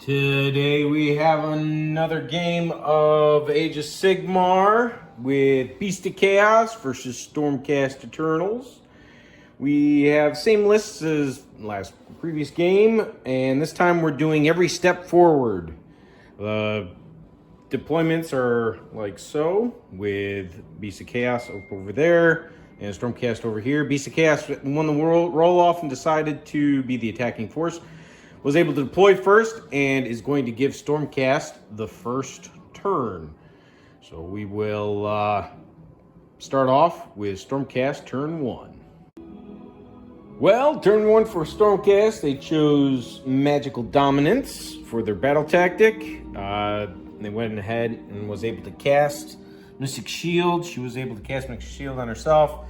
Today we have another game of Age of Sigmar with Beast of Chaos versus Stormcast Eternals. We have same lists as last previous game, and this time we're doing every step forward. The deployments are like so, with Beast of Chaos over there and Stormcast over here. Beast of Chaos won the roll-off and decided to be the attacking force. Was able to deploy first and is going to give Stormcast the first turn. So we will start off with Stormcast turn 1. Well, turn 1 for Stormcast, they chose Magical Dominance for their battle tactic. They went ahead and was able to cast Mystic Shield. She was able to cast Mystic Shield on herself.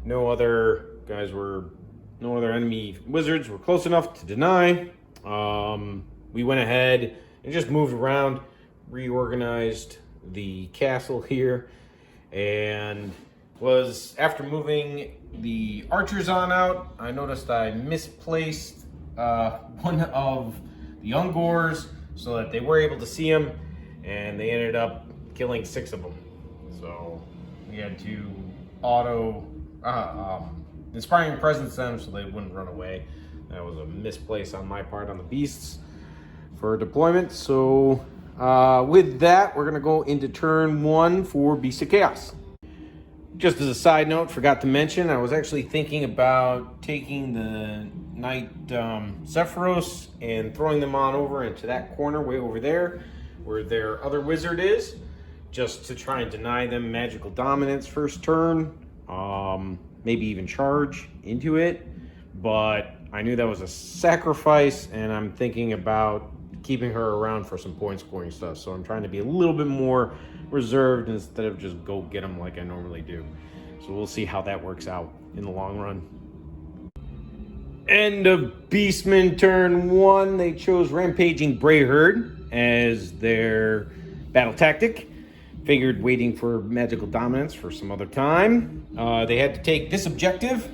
No other enemy wizards were close enough to deny. We went ahead and just moved around, reorganized the castle here, and was, after moving the archers on out, I noticed I misplaced one of the Ungors so that they were able to see him, and they ended up killing 6 of them. So we had to auto inspiring presence them so they wouldn't run away. That was a misplace on my part on the beasts for deployment. So with that, we're going to go into turn 1 for Beast of Chaos. Just as a side note, forgot to mention, I was actually thinking about taking the Knight Zephyros and throwing them on over into that corner way over there where their other wizard is, just to try and deny them magical dominance first turn, maybe even charge into it. But I knew that was a sacrifice, and I'm thinking about keeping her around for some point scoring stuff. So I'm trying to be a little bit more reserved instead of just go get them like I normally do. So we'll see how that works out in the long run. End of Beastman turn 1. They chose Rampaging Brayherd as their battle tactic. Figured waiting for magical dominance for some other time. They had to take this objective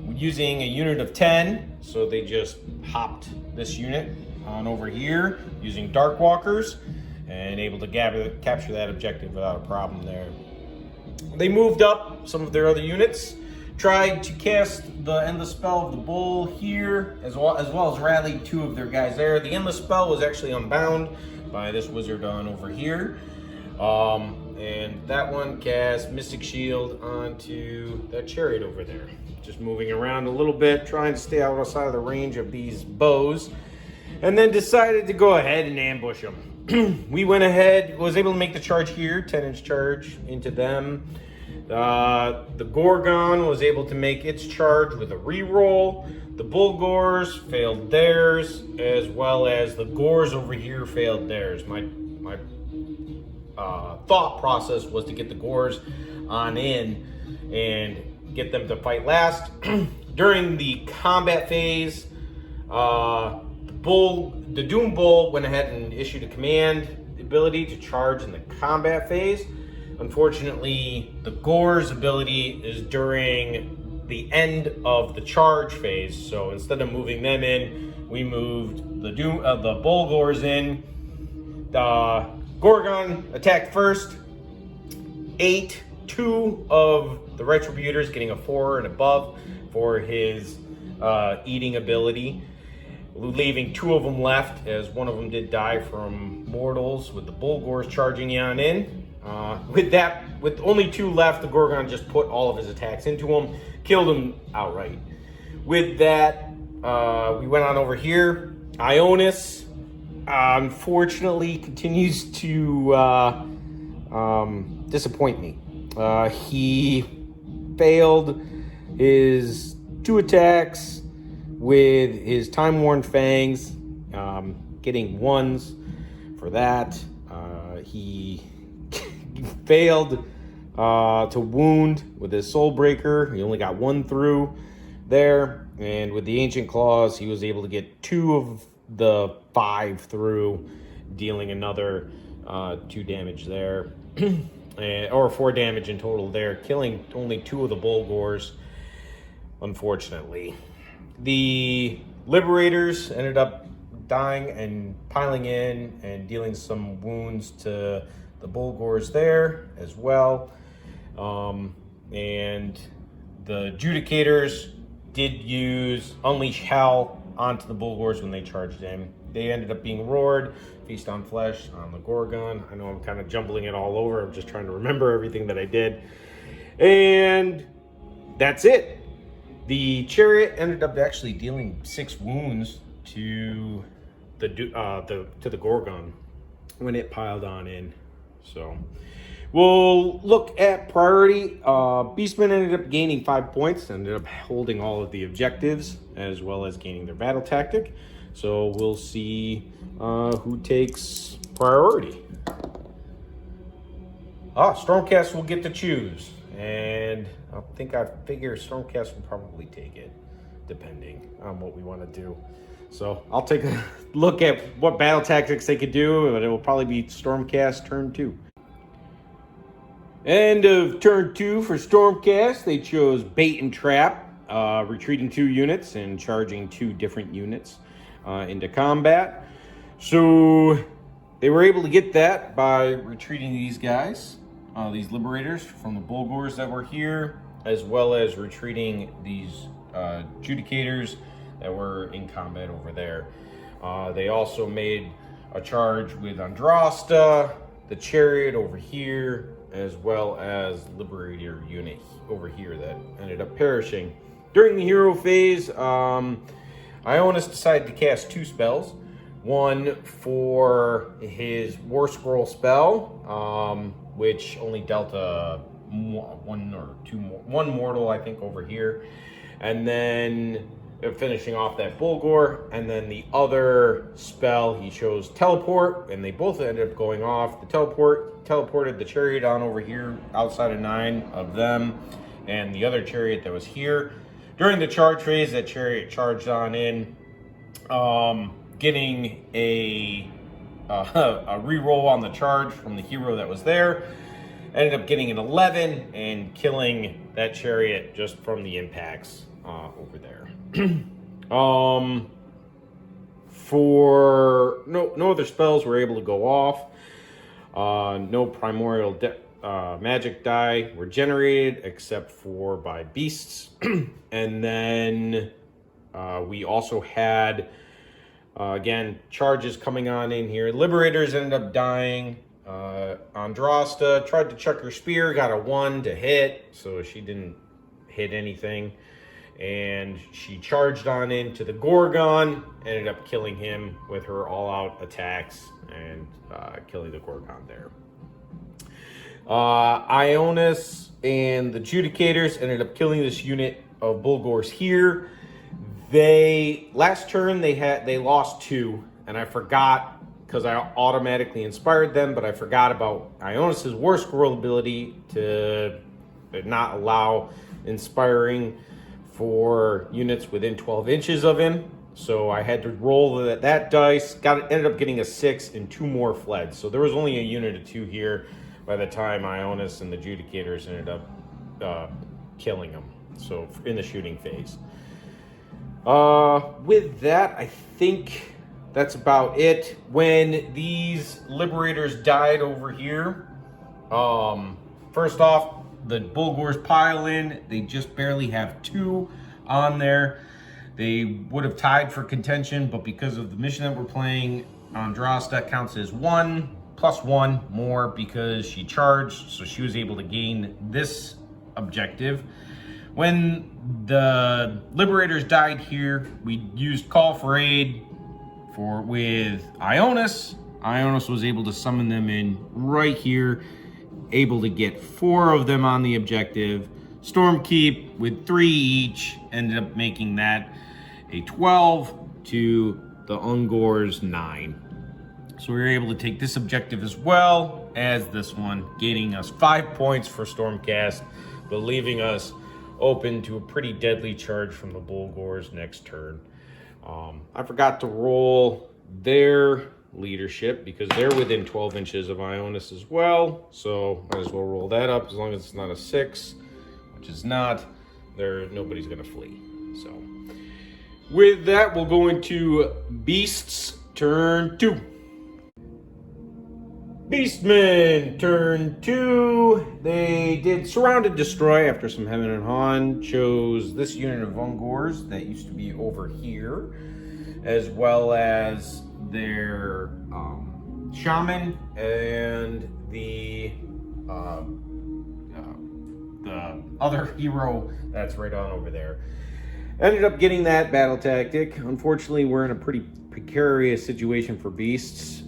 using a unit of 10, so they just hopped this unit on over here using Darkwalkers and able to capture that objective without a problem there. They moved up some of their other units, tried to cast the Endless Spell of the Bull here, as well as rallied 2 of their guys there. The Endless Spell was actually unbound by this wizard on over here. And that one cast Mystic Shield onto that chariot over there. Just moving around a little bit, trying to stay outside of the range of these bows, and then decided to go ahead and ambush them. We went ahead, was able to make the charge here, 10-inch charge into them. The Ghorgon was able to make its charge with a reroll. The Bullgors failed theirs, as well as the Gors over here failed theirs. My thought process was to get the Gors on in and get them to fight last. During the combat phase, the Doombull went ahead and issued a command ability to charge in the combat phase. Unfortunately, the Gor's ability is during the end of the charge phase, so instead of moving them in, we moved the Bullgors in. Ghorgon attacked first, ate 2 of the Retributors, getting a 4 and above for his eating ability, leaving 2 of them left, as one of them did die from mortals with the Bullgors charging on in. With only 2 left, the Ghorgon just put all of his attacks into him, killed him outright. With that, we went on over here. Ionis, unfortunately, continues to disappoint me. He failed his 2 attacks with his Time-Worn Fangs, getting 1s for that. He failed to wound with his Soulbreaker. He only got 1 through there. And with the Ancient Claws, he was able to get 2 of the 5 through, dealing another 2 damage there. Or 4 damage in total there, killing only 2 of the Bullgors, unfortunately. The Liberators ended up dying and piling in and dealing some wounds to the Bullgors there as well. And the Judicators did use Unleash Hell onto the Bullgors when they charged in. They ended up being roared, Feast on Flesh on the Ghorgon. I know I'm kind of jumbling it all over. I'm just trying to remember everything that I did. And that's it. The Chariot ended up actually dealing 6 wounds to the Ghorgon when it piled on in. So we'll look at priority. Beastmen ended up gaining 5 points, ended up holding all of the objectives as well as gaining their battle tactic. So we'll see who takes priority. Stormcast will get to choose. And I figure Stormcast will probably take it, depending on what we want to do. So I'll take a look at what battle tactics they could do, but it will probably be Stormcast turn 2. End of turn 2 for Stormcast. They chose Bait and Trap, retreating 2 units and charging 2 different units into combat. So they were able to get that by retreating these guys. These Liberators from the Bullgors that were here, as well as retreating these Judicators that were in combat over there. They also made a charge with Andrasta, the Chariot over here, as well as Liberator unit over here that ended up perishing. During the hero phase, Ionis decided to cast 2 spells. One for his War Scroll spell, which only dealt one mortal, I think, over here. And then finishing off that Bullgor. And then the other spell, he chose Teleport, and they both ended up going off. The teleported the Chariot on over here, outside of 9 of them, and the other Chariot that was here. During the charge phase, that Chariot charged on in, getting a reroll on the charge from the hero that was there. Ended up getting an 11 and killing that Chariot just from the impacts over there. For no other spells were able to go off. No primordial magic die were generated except for by beasts. And then we also had again charges coming on in here. Liberators ended up dying. Andrasta tried to chuck her spear, got a 1 to hit, so she didn't hit anything. And she charged on into the Ghorgon, ended up killing him with her all-out attacks and killing the Ghorgon there. Ionis and the Judicators ended up killing this unit of Bullgors here. Last turn they lost 2, and I forgot because I automatically inspired them, but I forgot about Ionis' War Scroll ability to not allow inspiring for units within 12 inches of him. So I had to roll that dice, ended up getting a 6 and 2 more fled. So there was only a unit of 2 here by the time Ionis and the Judicators ended up killing them. So in the shooting phase. With that, I think that's about it. When these Liberators died over here, first off, the Bullgors pile in. They just barely have 2 on there. They would have tied for contention, but because of the mission that we're playing, Andrasta counts as 1 plus 1 more because she charged, so she was able to gain this objective. When the Liberators died here, we used Call for Aid with Ionis. Ionis was able to summon them in right here, able to get 4 of them on the objective. Stormkeep with 3 each ended up making that a 12 to the Ungors 9. So we were able to take this objective as well as this one, gaining us 5 points for Stormcast, but leaving us open to a pretty deadly charge from the Bullgors next turn. I forgot to roll their leadership because they're within 12 inches of Ionis as well, so might as well roll that up as long as it's not a 6, which is not. Nobody's gonna flee. So With that, we'll go into Beasts turn 2. Beastmen turn 2. They did Surround and Destroy after some hemming and hawing. Chose this unit of Ungors that used to be over here, as well as their Shaman and the other hero that's right on over there. Ended up getting that battle tactic. Unfortunately, we're in a pretty precarious situation for beasts.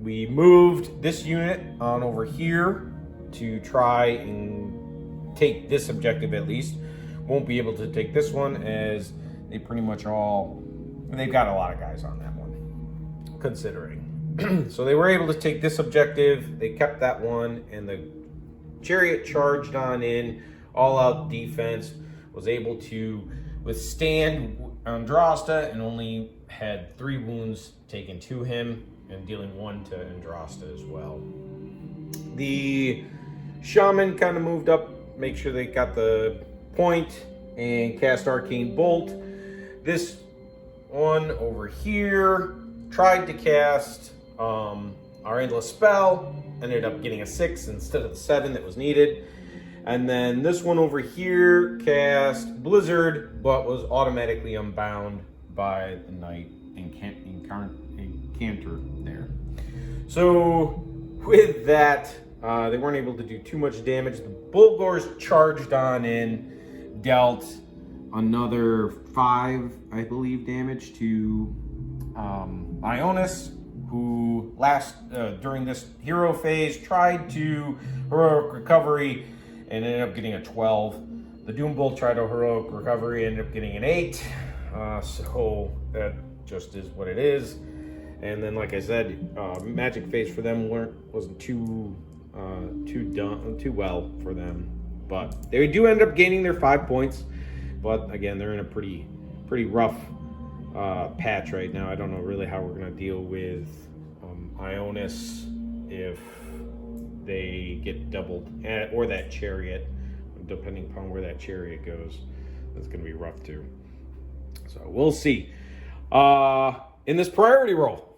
We moved this unit on over here to try and take this objective at least. Won't be able to take this one as they pretty much they've got a lot of guys on that one, considering. So they were able to take this objective. They kept that one, and the Chariot charged on in, all out defense, was able to withstand Andrasta and only had 3 wounds taken to him and dealing 1 to Andrasta as well. The Shaman kind of moved up, make sure they got the point, and cast Arcane Bolt. This one over here tried to cast our Endless Spell, ended up getting a 6 instead of the 7 that was needed. And then this one over here cast Blizzard, but was automatically unbound by the Knight Incanter there. So with that, they weren't able to do too much damage. The Bullgors charged on in, dealt another 5, I believe, damage to Ionis, who during this hero phase tried to heroic recovery and ended up getting a 12. The Doombull tried a heroic recovery, ended up getting an 8. So that just is what it is. And then, like I said, magic phase for them wasn't too well for them. But they do end up gaining their 5 points. But again, they're in a pretty rough patch right now. I don't know really how we're going to deal with Ionis if they get doubled, or that Chariot, depending upon where that Chariot goes. That's going to be rough too. So we'll see. In this priority roll,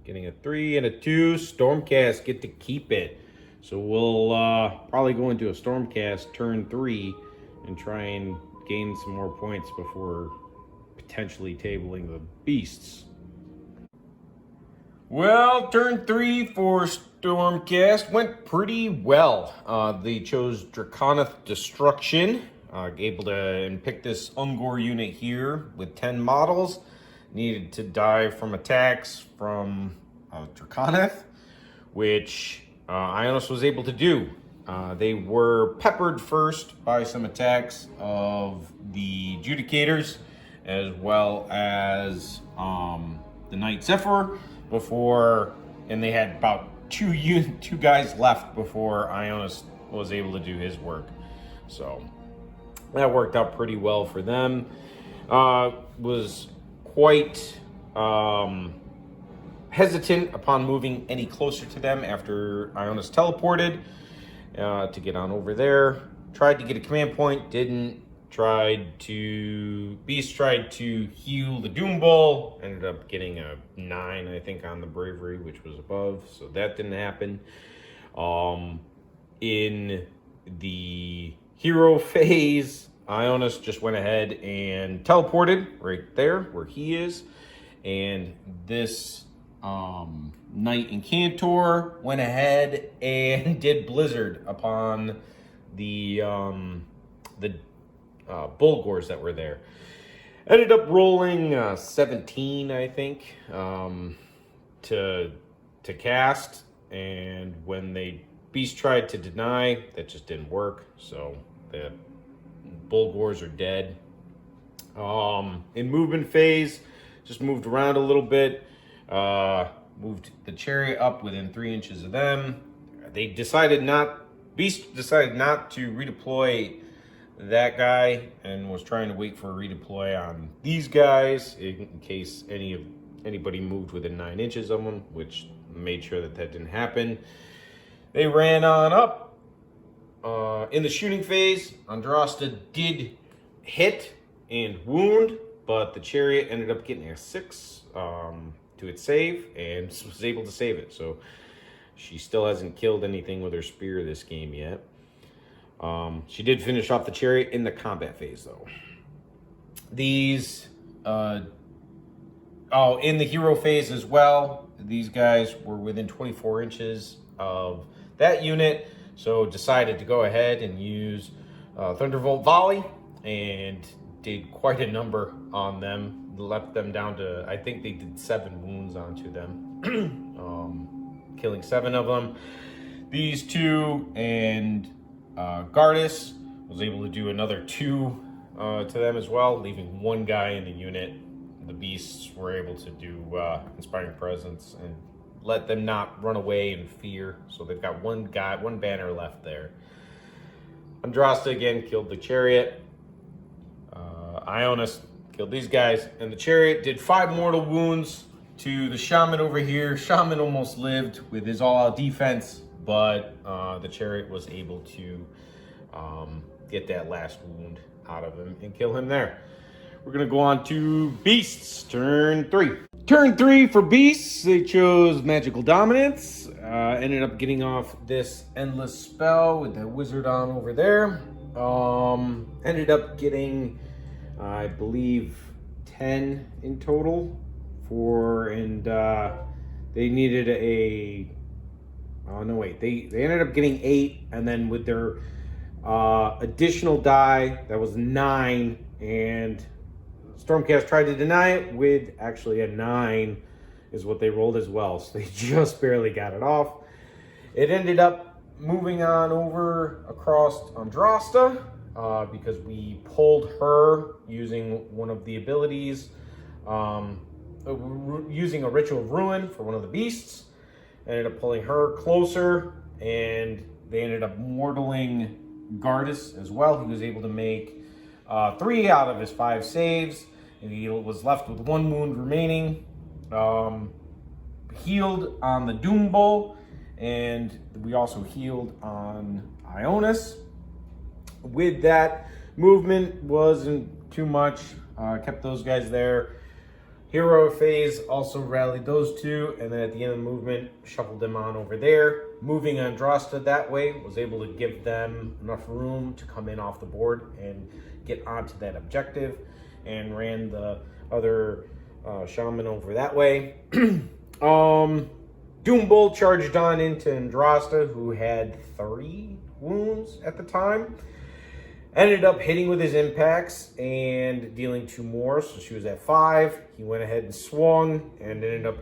getting a 3 and a 2, Stormcast get to keep it. So we'll probably go into a Stormcast turn 3 and try and gain some more points before potentially tabling the beasts. Well, turn 3 for Stormcast went pretty well. They chose Draconith Destruction, able to pick this Ungor unit here with 10 models. Needed to die from attacks from Draconith, which Ionis was able to do. They were peppered first by some attacks of the Judicators, as well as the Knight Zephyr, and they had about two guys left before Ionis was able to do his work. So that worked out pretty well for them. Was quite hesitant upon moving any closer to them after Ionis teleported to get on over there. Tried to get a command point, didn't. Beast tried to heal the Doombull, ended up getting a 9, I think, on the bravery, which was above, so that didn't happen. In the hero phase, Ionis just went ahead and teleported right there where he is, and this Knight Incantor went ahead and did Blizzard upon the Bullgors that were there. Ended up rolling 17, I think, to cast, and when Beast tried to deny, that just didn't work, so the Bullgors are dead. In movement phase, just moved around a little bit, moved the Chariot up within 3 inches of them. Beast decided not to redeploy that guy and was trying to wait for a redeploy on these guys in case anybody moved within 9 inches of them, which made sure that didn't happen. They ran on up. In the shooting phase, Andrasta did hit and wound, but the chariot ended up getting a 6 to its save and was able to save it. So she still hasn't killed anything with her spear this game yet. She did finish off the chariot in the combat phase, though. These, in the hero phase as well, these guys were within 24 inches of that unit, so decided to go ahead and use Thunderbolt Volley, and did quite a number on them. Left them down to, I think they did 7 wounds onto them, killing 7 of them. These 2 and Gardas was able to do another 2 to them as well, leaving 1 guy in the unit. The beasts were able to do Inspiring Presence and let them not run away in fear. So they've got 1 banner left there. Andrasta again killed the chariot. Ionis killed these guys, and the chariot did 5 mortal wounds to the shaman over here. Shaman almost lived with his all-out defense, but the chariot was able to get that last wound out of him and kill him there. We're gonna go on to beasts, turn 3. Turn 3 for beasts, they chose Magical Dominance. Ended up getting off this endless spell with that wizard on over there. Ended up getting, I believe, 10 in total they needed a, oh no wait, they ended up getting 8, and then with their additional die, that was 9, and Stormcast tried to deny it with actually a 9 is what they rolled as well, so they just barely got it off. It ended up moving on over across Andrasta, because we pulled her using one of the abilities, using a Ritual of Ruin for one of the beasts. Ended up pulling her closer, and they ended up mortaling Gardas as well. He was able to make 3 out of his 5 saves, and he was left with 1 wound remaining. Healed on the Doombull, and we also healed on Ionis. With that, movement wasn't too much, kept those guys there. Hero phase also rallied those 2, and then at the end of the movement, shuffled them on over there. Moving Andrasta that way was able to give them enough room to come in off the board and get onto that objective, and ran the other shaman over that way. Doombull charged on into Andrasta, who had 3 wounds at the time. Ended up hitting with his impacts and dealing 2 more, so she was at 5. He went ahead and swung and ended up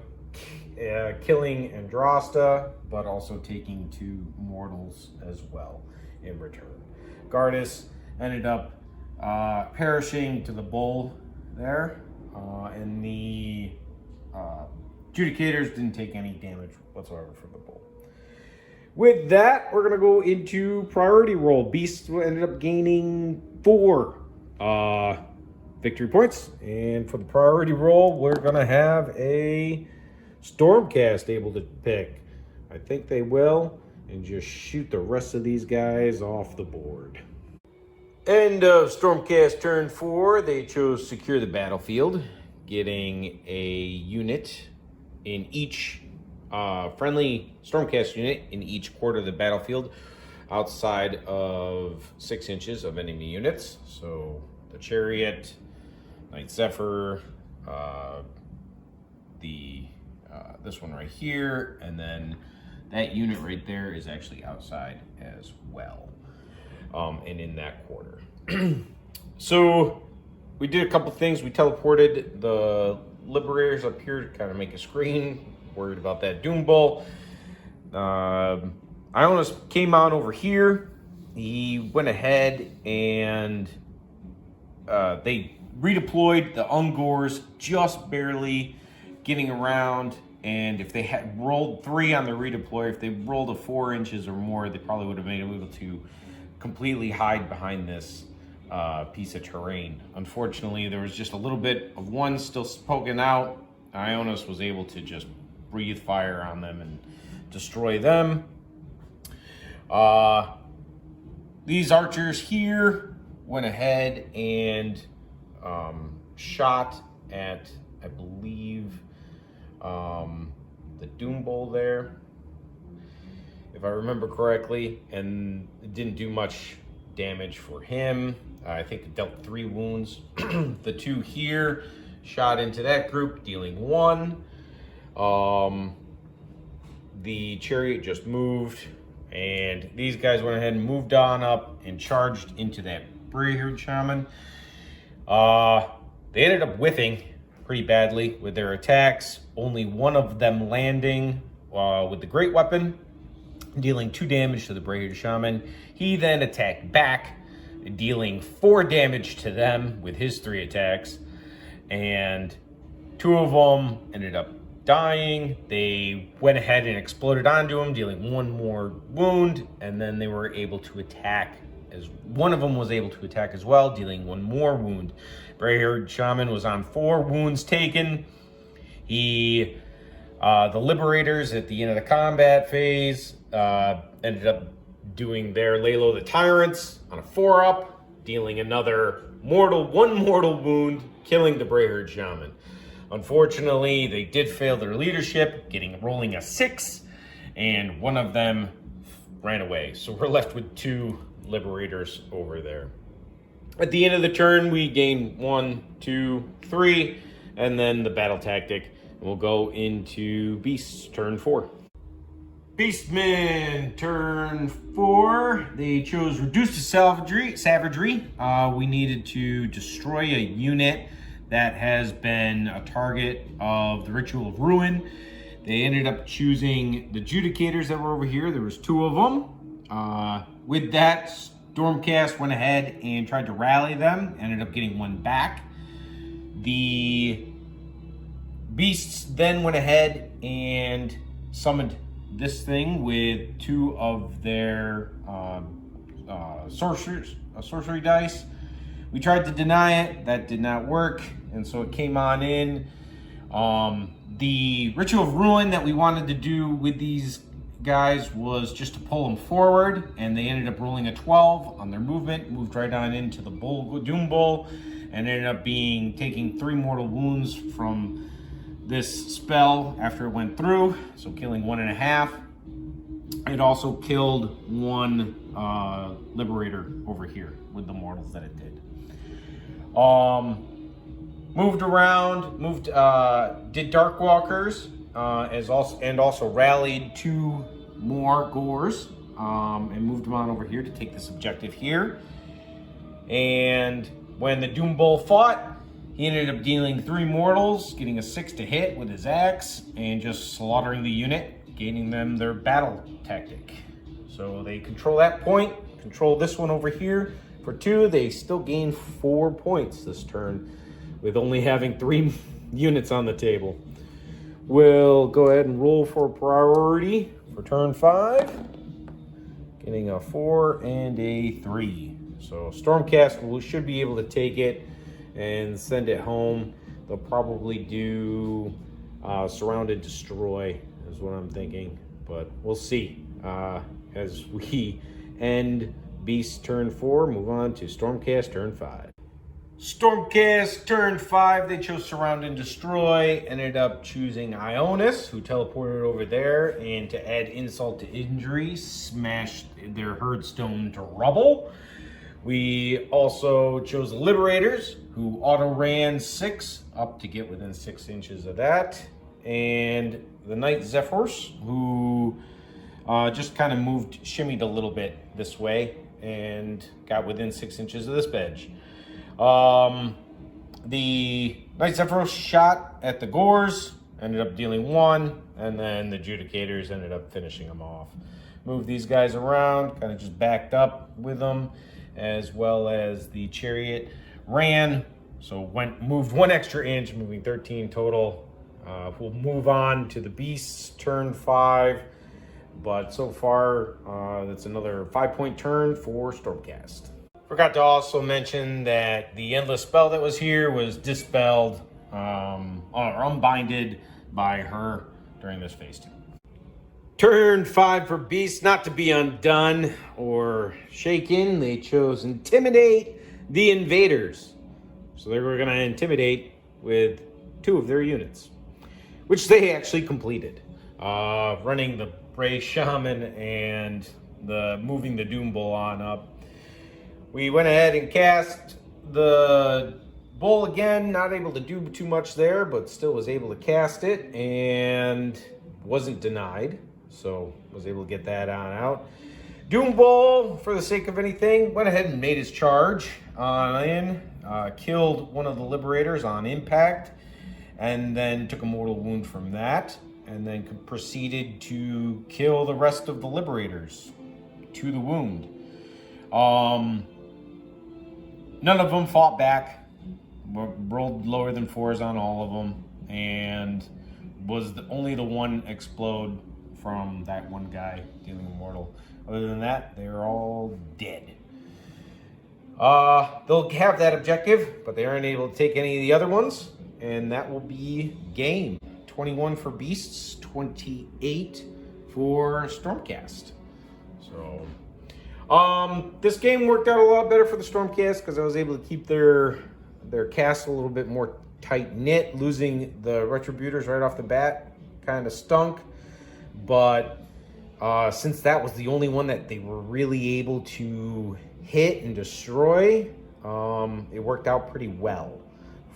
killing Andrasta, but also taking 2 mortals as well in return. Gardas ended up perishing to the bull there, and the Judicators didn't take any damage whatsoever from the bull. With that, we're going to go into priority roll. Beasts ended up gaining 4 victory points. And for the priority roll, we're going to have a Stormcast able to pick. I think they will. And just shoot the rest of these guys off the board. End of Stormcast turn 4. They chose Secure the Battlefield, getting a unit in each friendly Stormcast unit in each quarter of the battlefield outside of 6 inches of enemy units. So the Chariot, Knight Zephyr, this one right here, and then that unit right there is actually outside as well, and in that quarter. So we did a couple things. We teleported the Liberators up here to kind of make a screen. Worried about that Doombull. Ionis came on over here. He went ahead and they redeployed the Ungors, just barely getting around. And if they had rolled 3 on the redeploy, if they rolled a 4 inches or more, they probably would have been able to completely hide behind this piece of terrain. Unfortunately, there was just a little bit of one still poking out. Ionis was able to just breathe fire on them and destroy them. These archers here went ahead and shot at, I believe, the Doombull there, if I remember correctly, and it didn't do much damage for him. I think it dealt 3 wounds. The 2 here shot into that group, dealing 1. The chariot just moved, and these guys went ahead and moved on up and charged into that Brayherd Shaman. They ended up whiffing pretty badly with their attacks, only one of them landing with the great weapon, dealing 2 damage to the Brayherd Shaman. He then attacked back, dealing 4 damage to them with his 3 attacks, and 2 of them ended up dying. They went ahead and exploded onto him, dealing 1 more wound, and then they were able to attack, as one of them was able to attack as well, dealing 1 more wound. Brayherd Shaman was on 4 wounds taken. The Liberators at the end of the combat phase ended up doing their lay low the Tyrants on a 4-up, dealing another one mortal wound, killing the Brayherd Shaman. Unfortunately, they did fail their leadership, rolling a 6, and one of them ran away. So we're left with 2 Liberators over there. At the end of the turn, we gain 1, 2, 3, and then the battle tactic. We'll go into Beasts, turn 4. Beastmen, turn 4. They chose Reduced to Savagery. We needed to destroy a unit that has been a target of the Ritual of Ruin. They ended up choosing the Judicators that were over here. There was 2 of them. With that, Stormcast went ahead and tried to rally them, ended up getting 1 back. The Beasts then went ahead and summoned this thing with 2 of their sorcery dice. We tried to deny it, that did not work, and so it came on in. The Ritual of Ruin that we wanted to do with these guys was just to pull them forward, and they ended up rolling a 12 on their movement, moved right on into the Doombull, and ended up taking 3 mortal wounds from this spell after it went through, so killing 1.5. It also killed 1 Liberator over here with the mortals that it did. Moved around, did Darkwalkers, and also rallied 2 more Ghors, and moved them on over here to take this objective here. And when the Doombull fought, he ended up dealing 3 mortals, getting a 6 to hit with his axe, and just slaughtering the unit, gaining them their battle tactic. So they control that point, control this one over here. For 2, they still gain 4 points this turn, with only having 3 units on the table. We'll go ahead and roll for priority for turn 5, getting a 4 and a 3. So Stormcast should be able to take it and send it home. They'll probably do Surround and Destroy is what I'm thinking, but we'll see. As we end Beast turn 4, move on to Stormcast turn 5. Stormcast turn 5, they chose Surround and Destroy, ended up choosing Ionis, who teleported over there, and to add insult to injury, smashed their Herdstone to rubble. We also chose the Liberators, who auto-ran 6 up to get within 6 inches of that, and the Knight Zephyrs, who just kind of shimmied a little bit this way, and got within 6 inches of this bedge. The Knight Zephyros shot at the Ghors, ended up dealing 1, and then the Judicators ended up finishing them off. Moved these guys around, kind of just backed up with them, as well as the Chariot ran, so moved 1 extra inch, moving 13 total. We'll move on to the Beasts turn 5. But so far, that's another 5-point turn for Stormcast. Forgot to also mention that the Endless spell that was here was dispelled or unbinded by her during this phase 2. Turn 5 for Beasts, not to be undone or shaken. They chose Intimidate the Invaders. So they were going to intimidate with 2 of their units, which they actually completed. Running the Bray-Shaman and moving the Doombull on up. We went ahead and cast the Bull again, not able to do too much there, but still was able to cast it and wasn't denied. So was able to get that on out. Doombull, for the sake of anything, went ahead and made his charge in, killed one of the Liberators on impact, and then took a mortal wound from that, and then proceeded to kill the rest of the Liberators to the wound. None of them fought back, rolled lower than 4s on all of them, and was only the one explode from that one guy dealing immortal. Other than that, they're all dead. They'll have that objective, but they aren't able to take any of the other ones, and that will be game. 21 for Beasts, 28 for Stormcast. So, this game worked out a lot better for the Stormcast because I was able to keep their castle a little bit more tight-knit. Losing the Retributors right off the bat kind of stunk, but since that was the only one that they were really able to hit and destroy, it worked out pretty well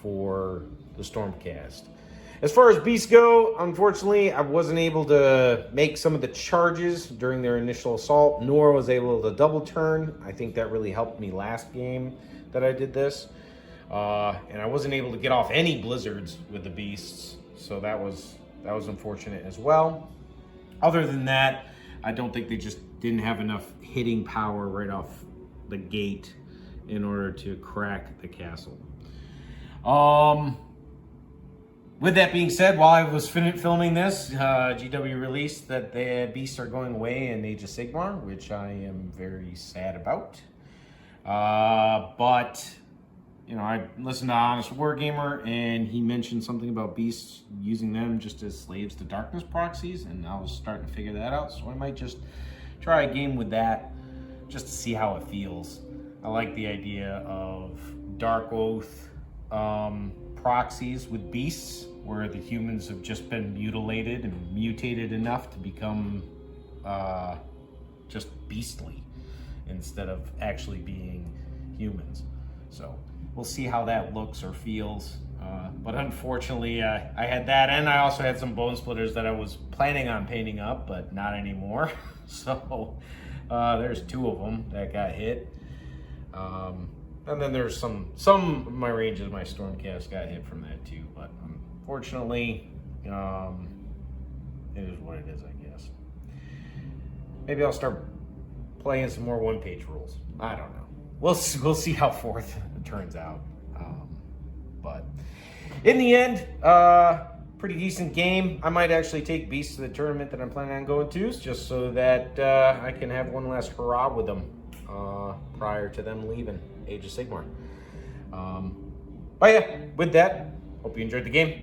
for the Stormcast. As far as beasts go, unfortunately, I wasn't able to make some of the charges during their initial assault, nor was able to double turn. I think that really helped me last game that I did this. And I wasn't able to get off any blizzards with the beasts, so that was unfortunate as well. Other than that, I don't think they just didn't have enough hitting power right off the gate in order to crack the castle. With that being said, while I was filming this, GW released that the beasts are going away in Age of Sigmar, which I am very sad about. But you know, I listened to Honest Wargamer, and he mentioned something about beasts using them just as slaves to darkness proxies, and I was starting to figure that out, so I might just try a game with that just to see how it feels. I like the idea of Dark Oath proxies with beasts, where the humans have just been mutilated and mutated enough to become just beastly instead of actually being humans. So we'll see how that looks or feels. But unfortunately, I had that, and I also had some bone splitters that I was planning on painting up, but not anymore. So there's 2 of them that got hit. And then there's some of my ranges, my Stormcast got hit from that too. But unfortunately, it is what it is, I guess. Maybe I'll start playing some more one-page rules. I don't know. We'll see how 4th turns out. But in the end, pretty decent game. I might actually take Beasts to the tournament that I'm planning on going to, just so that I can have one last hurrah with them prior to them leaving Age of Sigmar. But yeah, with that, hope you enjoyed the game.